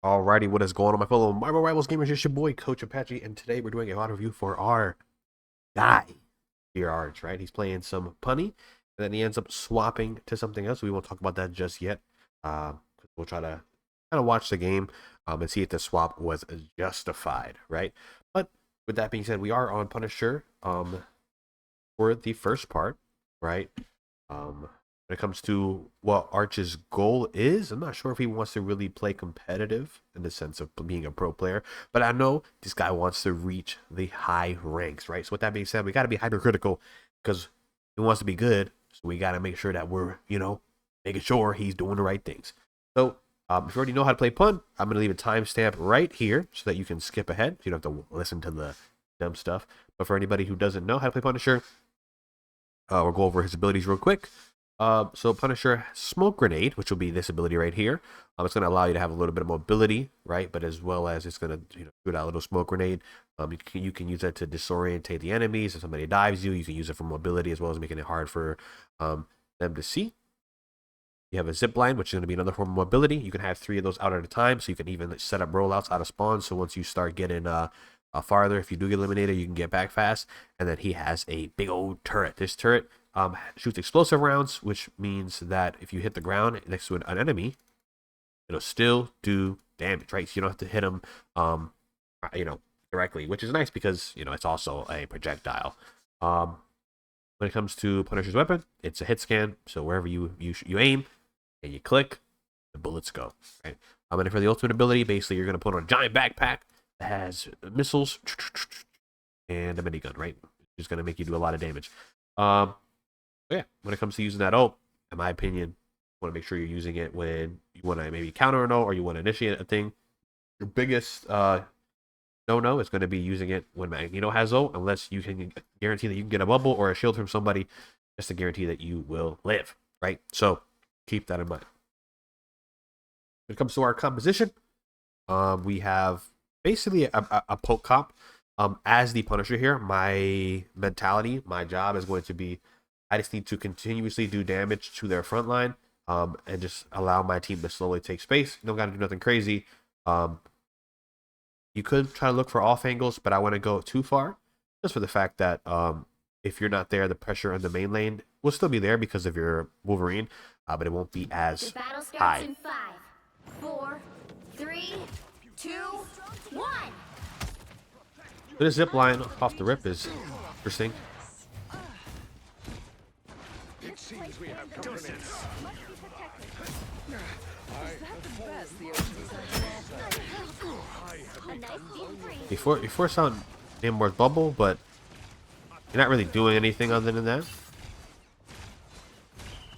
Alrighty, what is going on, my fellow Marvel Rivals gamers? It's your boy, Coach Apxche, and today we're doing a lot of review for our guy, Dear Arch, right? He's playing some punny, and then he ends up swapping to something else. We won't talk about that just yet. We'll try to kind of watch the game and see if the swap was justified, right? But with that being said, we are on Punisher for the first part, right? When it comes to what Arch's goal is, I'm not sure if he wants to really play competitive in the sense of being a pro player, but I know this guy wants to reach the high ranks, right? So with that being said, we got to be hypercritical because he wants to be good. So we got to make sure that we're, making sure he's doing the right things. So if you already know how to play punt, I'm going to leave a timestamp right here so that you can skip ahead. So you don't have to listen to the dumb stuff. But for anybody who doesn't know how to play Punisher, we'll go over his abilities real quick. So Punisher Smoke Grenade, which will be this ability right here. It's going to allow you to have a little bit of mobility, right? But as well as it's going to shoot out a little smoke grenade. You can use that to disorientate the enemies. If somebody dives you, you can use it for mobility as well as making it hard for them to see. You have a zip line, which is going to be another form of mobility. You can have 3 of those out at a time, so you can even set up rollouts out of spawn. So once you start getting farther, if you do get eliminated, you can get back fast. And then he has a big old turret. This turret shoots explosive rounds, which means that if you hit the ground next to an enemy, it'll still do damage, right? So you don't have to hit them, directly, which is nice because, it's also a projectile. When it comes to Punisher's weapon, it's a hit scan. So wherever you aim and you click, the bullets go, right? And for the ultimate ability, basically you're going to put on a giant backpack that has missiles and a minigun, right? Which is going to make you do a lot of damage. Yeah, when it comes to using that ult, in my opinion, you want to make sure you're using it when you want to maybe counter an ult or you want to initiate a thing. Your biggest no is going to be using it when Magneto has ult, unless you can guarantee that you can get a bubble or a shield from somebody just to guarantee that you will live, right? So keep that in mind. When it comes to our composition, we have basically a poke comp. As the Punisher here, my mentality, my job is going to be I just need to continuously do damage to their front line and just allow my team to slowly take space. You don't got to do nothing crazy. You could try to look for off angles, but I want to go too far just for the fact that if you're not there, the pressure on the main lane will still be there because of your Wolverine, but it won't be as high. In 5, 4, 3, 2, 1. So this zip line off the rip is interesting. It seems we have company. Before sound Namor's bubble, but you're not really doing anything other than that.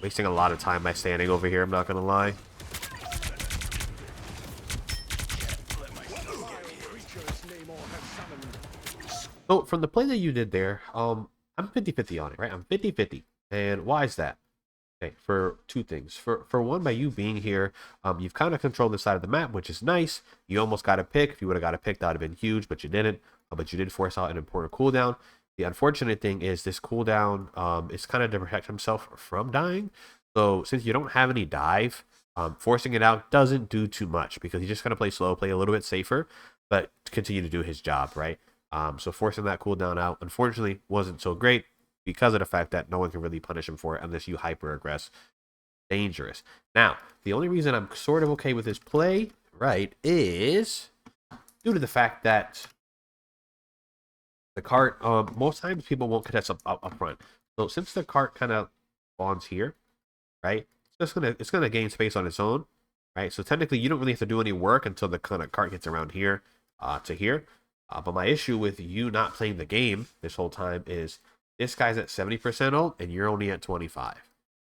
Wasting a lot of time by standing over here, I'm not gonna lie. So from the play that you did there, I'm 50-50 on it, right? I'm 50-50. And why is that? Okay, for 2 things. For one, by you being here, you've kind of controlled the side of the map, which is nice. You almost got a pick. If you would have got a pick, that would have been huge, but you didn't. But you did force out an important cooldown. The unfortunate thing is this cooldown is kind of to protect himself from dying. So since you don't have any dive, forcing it out doesn't do too much because he's just going to play slow, play a little bit safer, but continue to do his job, right? So forcing that cooldown out, unfortunately, wasn't so great because of the fact that no one can really punish him for it unless you hyper aggress. Dangerous. Now, the only reason I'm sort of okay with this play, right, is due to the fact that the cart, most times people won't contest up front. So since the cart kind of spawns here, right, it's gonna gain space on its own, right? So technically, you don't really have to do any work until the kind of cart gets around here to here. But my issue with you not playing the game this whole time is this guy's at 70% ult and you're only at 25.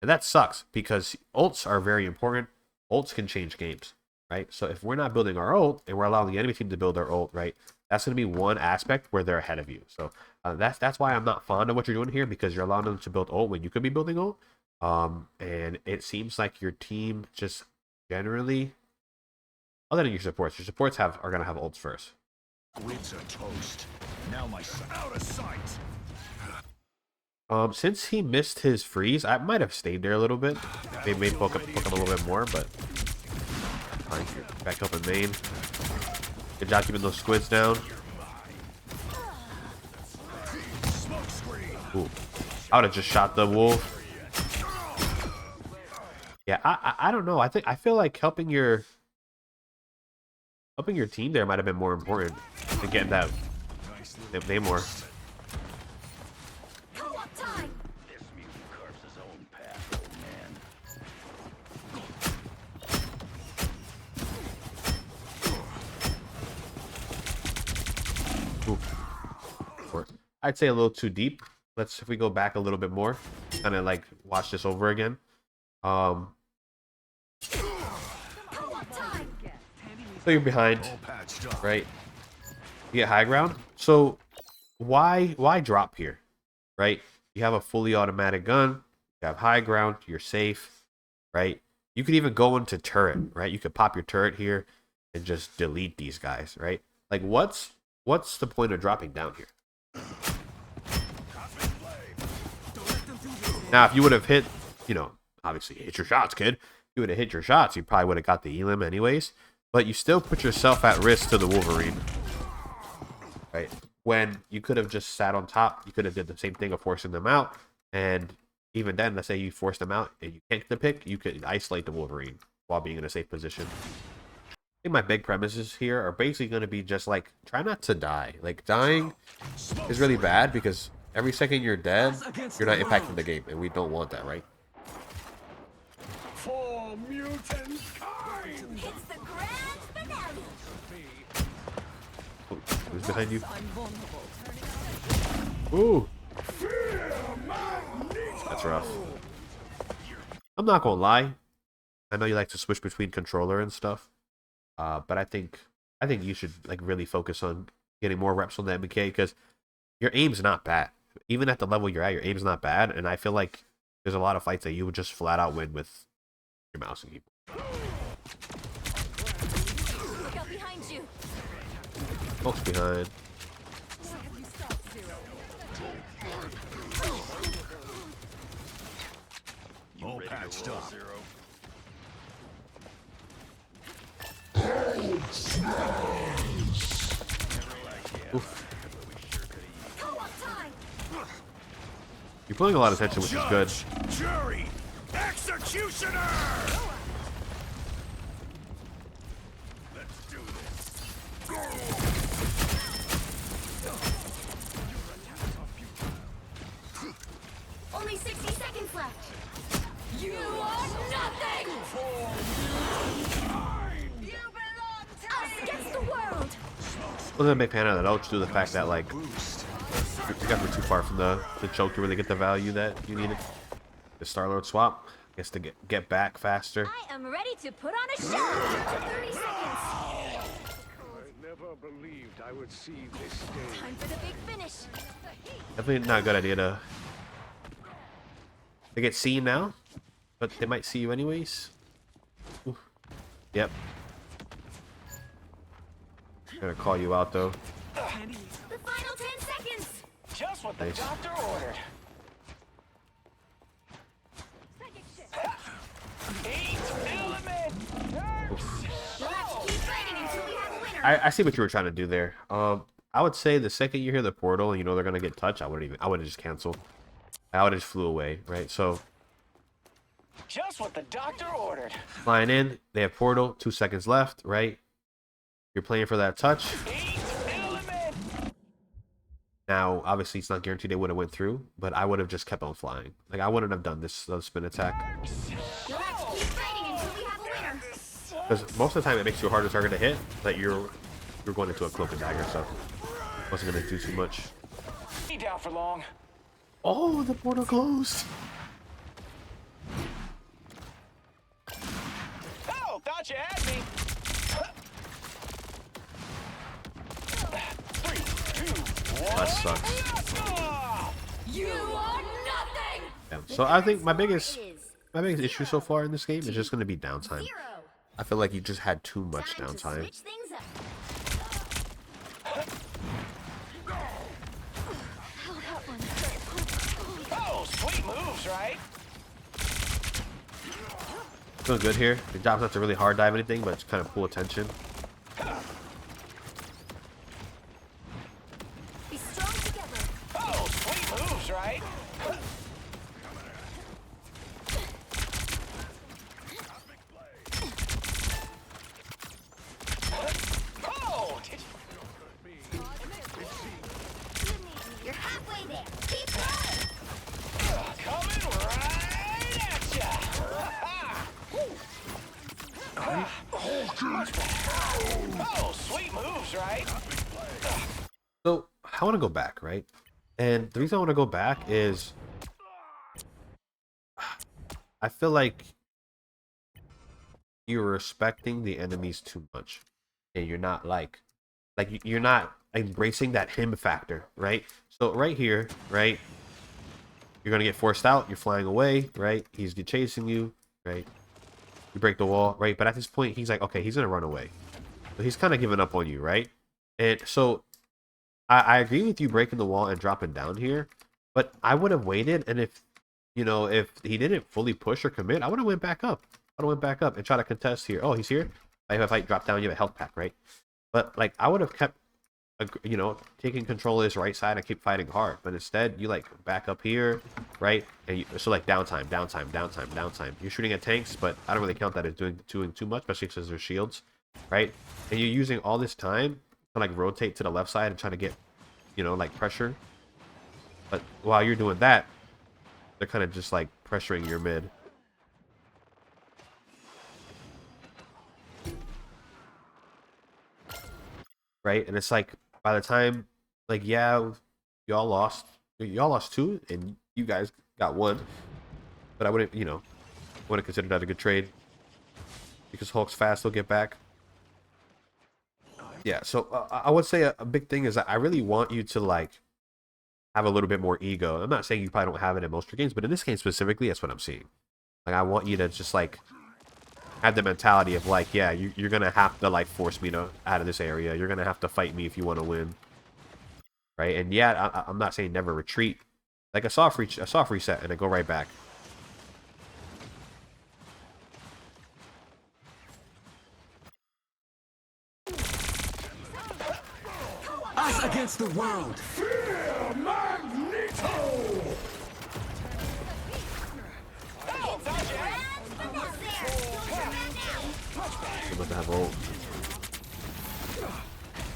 And that sucks because ults are very important. Ults can change games, right? So if we're not building our ult and we're allowing the enemy team to build their ult, right, that's going to be one aspect where they're ahead of you. So that's why I'm not fond of what you're doing here, because you're allowing them to build ult when you could be building ult. And it seems like your team just generally, other than your supports are going to have ults first. Grids are toast. Now my son out of sight. Since he missed his freeze, I might have stayed there a little bit. Maybe poke him a little bit more, but Fine. Back up in main. Good job keeping those squids down. Ooh. I would have just shot the wolf. Yeah, I don't know. I feel like helping your team there might have been more important than getting that Namor. This mutant carves his own path, old man. Ooh. I'd say a little too deep. If we go back a little bit more, kind of like watch this over again. So you're behind, right? You get high ground. So why drop here, right? You have a fully automatic gun. You have high ground. You're safe, right? You could even go into turret, right? You could pop your turret here and just delete these guys, right? Like what's the point of dropping down here? Now, if you would have hit, you know, obviously hit your shots, kid. If you would have hit your shots, you probably would have got the elim anyways. But you still put yourself at risk to the Wolverine, right? When you could have just sat on top, you could have did the same thing of forcing them out. And even then, let's say you force them out and you can't get the pick, you could isolate the Wolverine while being in a safe position. I think my big premises here are basically going to be just like, try not to die. Like, dying is really bad because every second you're dead, you're not impacting the game, and we don't want that, right? For mutant kind. It's the grand finale. Oh, who's behind you? Ooh, that's rough. I'm not gonna lie. I know you like to switch between controller and stuff, but I think you should like really focus on getting more reps on the MK because your aim's not bad. Even at the level you're at, your aim's not bad, and I feel like there's a lot of fights that you would just flat out win with your mouse and keyboard. Look out behind you. Folks behind. All patched up. Oof. You're pulling a lot of attention, which is good. Jury, executioner. Let's do this. Only 60 seconds left. You are nothing. You belong to us against the world. Wasn't a big fan of that ult due to the fact that like you guys were too far from the choke to really get the value that you needed. The Star-Lord swap, I guess, to get back faster. I am ready to put on a show. 30 seconds. I never believed I would see this day. Time for the big finish. Definitely not a good idea to get seen now, but they might see you anyways. Oof. Yep. Gonna call you out though. The final 10 seconds. Just what Nice. the doctor ordered. Eat element. You'll have to keep fighting until we have a winner. I see what you were trying to do there. I would say the second you hear the portal and you know they're gonna get touched, I would have just canceled. I would have just flew away, right? So Just what the doctor ordered. flying in, they have portal, 2 seconds left, right? You're playing for that touch. Eat element. Now, obviously, it's not guaranteed they would have went through, but I would have just kept on flying. Like I wouldn't have done this spin attack You'll have to keep fighting until we have a winner. because most of the time it makes you a harder target to hit. That you're going into a cloak and dagger, so wasn't gonna do too much. Be down for long. Oh, the portal closed. Oh, thought you had me. 3, 2, 1. That sucks. You are nothing. Yeah. So I think my biggest It is issue so far in this game is just gonna be downtime. 0. I feel like you just had too much Time to downtime. switch things up. Oh, sweet moves, right? Feeling good here. The job's not to really hard dive anything, but it's kind of pull attention. Be strong together. Oh, sweet moves, right? Oh, did You're halfway there. Keep going. coming right at ya. Oh, sweet moves, right? So I want to go back, right? And the reason I want to go back is I feel like you're respecting the enemies too much, and you're not you're not embracing that him factor, right? So right here, right, you're gonna get forced out. You're flying away, right? He's chasing you, right? You break the wall, right? But at this point, he's like, okay, he's gonna run away. So he's kind of giving up on you, right? And so I agree with you breaking the wall and dropping down here, but I would have waited, and if if he didn't fully push or commit, I would have went back up. I would have went back up and try to contest here. Oh, he's here. If I drop down, you have a health pack, right? But like I would have kept, taking control of this right side and keep fighting hard. But instead, you like back up here, right? And so like downtime, downtime, downtime, downtime. You're shooting at tanks, but I don't really count that as doing too much, especially because there's shields, right? And you're using all this time to like rotate to the left side and try to get, like pressure. But while you're doing that, they're kind of just like pressuring your mid. Right? And it's like by the time, like, yeah, y'all lost two and you guys got one. But I wouldn't, wouldn't consider that a good trade. Because Hulk's fast, he'll get back. Yeah, so I would say a big thing is that I really want you to like have a little bit more ego. I'm not saying you probably don't have it in most of your games, but in this game specifically, that's what I'm seeing. Like I want you to just like have the mentality of like, yeah, you're gonna have to like force me to out of this area. You're gonna have to fight me if you want to win, right? And yeah, I'm not saying never retreat. Like a soft reset, and then go right back. Us against the world. Oh, thought you had. You're about to have ult.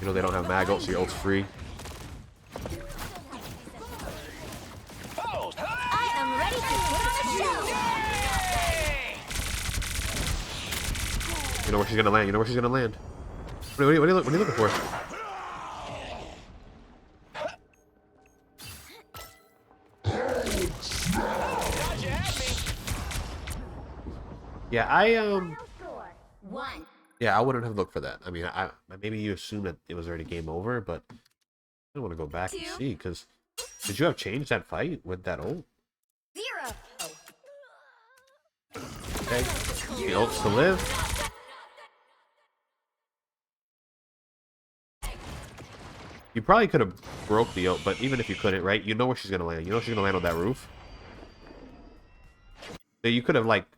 They don't have mag ult, so your ult's free. Oh, I am ready to put on a show. You know where she's gonna land. You know where she's gonna land. What are you looking for? thought you had me. Yeah, Score 1. yeah, I wouldn't have looked for that. I mean, I maybe you assume that it was already game over, but I don't want to go back and see, because did you have changed that fight with that ult? 0. Okay, the ult's to live. You probably could have broke the ult, but even if you couldn't, right? You know where she's gonna land. You know she's gonna land on that roof. So you could have got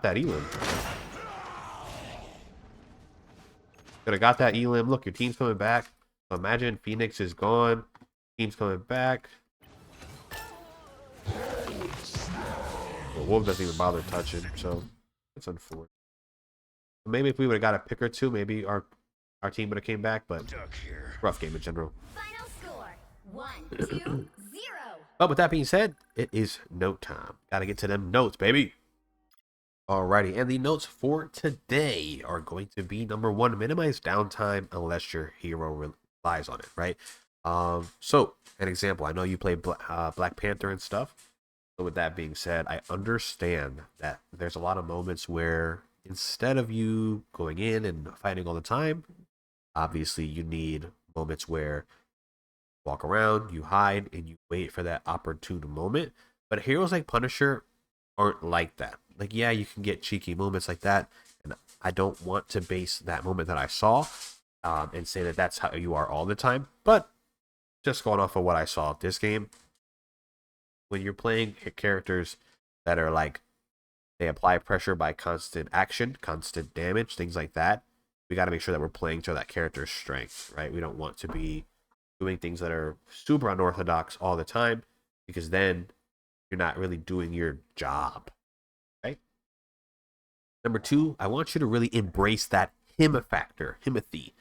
that elim. Could have got that elim. Look, your team's coming back. So imagine Phoenix is gone. Team's coming back. Well, Wolf doesn't even bother touching, so it's unfortunate. Maybe if we would have got a pick or two, maybe our team would have came back, but rough game in general. Final score 1, 2, 0. But with that being said, it is note time. Gotta get to them notes, baby. Alrighty, and the notes for today are going to be number 1, minimize downtime unless your hero relies on it, right? So an example, I know you play Black Panther and stuff. So with that being said, I understand that there's a lot of moments where instead of you going in and fighting all the time, obviously you need moments where you walk around, you hide, and you wait for that opportune moment. But heroes like Punisher aren't like that. Like, yeah, you can get cheeky moments like that, and I don't want to base that moment that I saw and say that that's how you are all the time. But just going off of what I saw of this game, when you're playing characters that are like They apply pressure by constant action, constant damage, things like that. We got to make sure that we're playing to that character's strength, right? We don't want to be doing things that are super unorthodox all the time, because then you're not really doing your job, right? Number two, I want you to really embrace that him factor, himothy.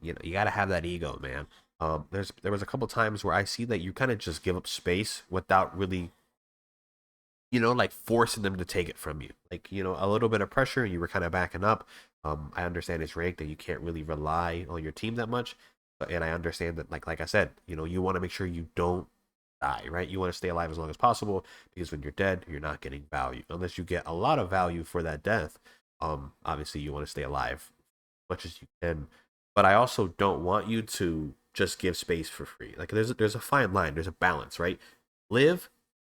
You got to have that ego, man. There was a couple times where I see that you kind of just give up space without really, like forcing them to take it from you. Like, a little bit of pressure, and you were kind of backing up. I understand it's ranked and you can't really rely on your team that much, and I understand that, like I said, you want to make sure you don't die, right? You want to stay alive as long as possible, because when you're dead, you're not getting value unless you get a lot of value for that death. Obviously, you want to stay alive as much as you can, but I also don't want you to just give space for free. Like, there's a fine line, there's a balance, right? Live,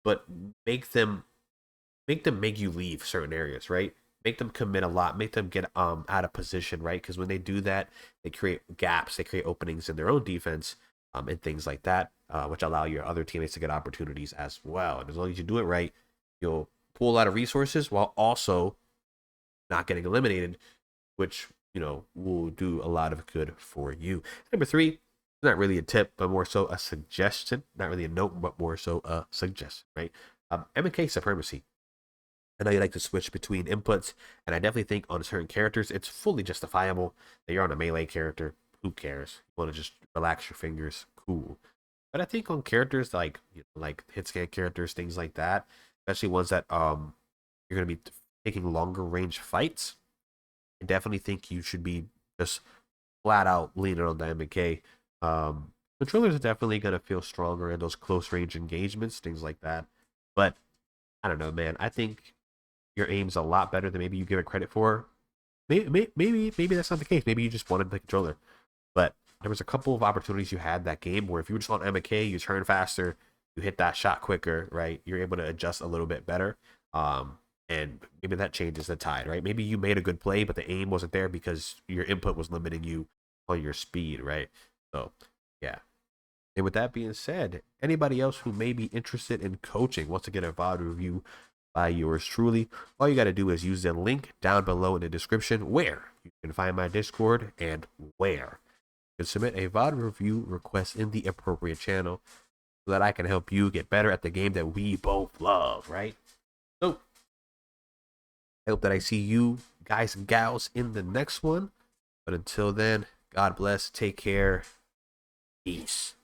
but make you leave certain areas, right? Make them commit a lot, make them get out of position, right? Because when they do that, they create gaps, they create openings in their own defense, and things like that, which allow your other teammates to get opportunities as well. And as long as you do it right, you'll pull a lot of resources while also not getting eliminated, which will do a lot of good for you. Number three, not really a tip, but more so a suggestion. Not really a note, but more so a suggestion, right? M&K supremacy. I know you like to switch between inputs, and I definitely think on certain characters it's fully justifiable that you're on a melee character. Who cares? You want to just relax your fingers, cool. But I think on characters like hit scan characters, things like that, especially ones that you're gonna be taking longer range fights, I definitely think you should be just flat out leaning on the M&K. Controllers are definitely gonna feel stronger in those close range engagements, things like that. But I don't know, man. I think your aim's a lot better than maybe you give it credit for. Maybe that's not the case. Maybe you just wanted the controller. But there was a couple of opportunities you had that game where if you were just on M&K, you turn faster, you hit that shot quicker, right? You're able to adjust a little bit better. And maybe that changes the tide, right? Maybe you made a good play, but the aim wasn't there because your input was limiting you on your speed, right? So, yeah. And with that being said, anybody else who may be interested in coaching wants to get a VOD review by yours truly, all you got to do is use the link down below in the description where you can find my Discord and where you can submit a VOD review request in the appropriate channel so that I can help you get better at the game that we both love, right? So, I hope that I see you guys and gals in the next one. But until then, God bless, take care, peace.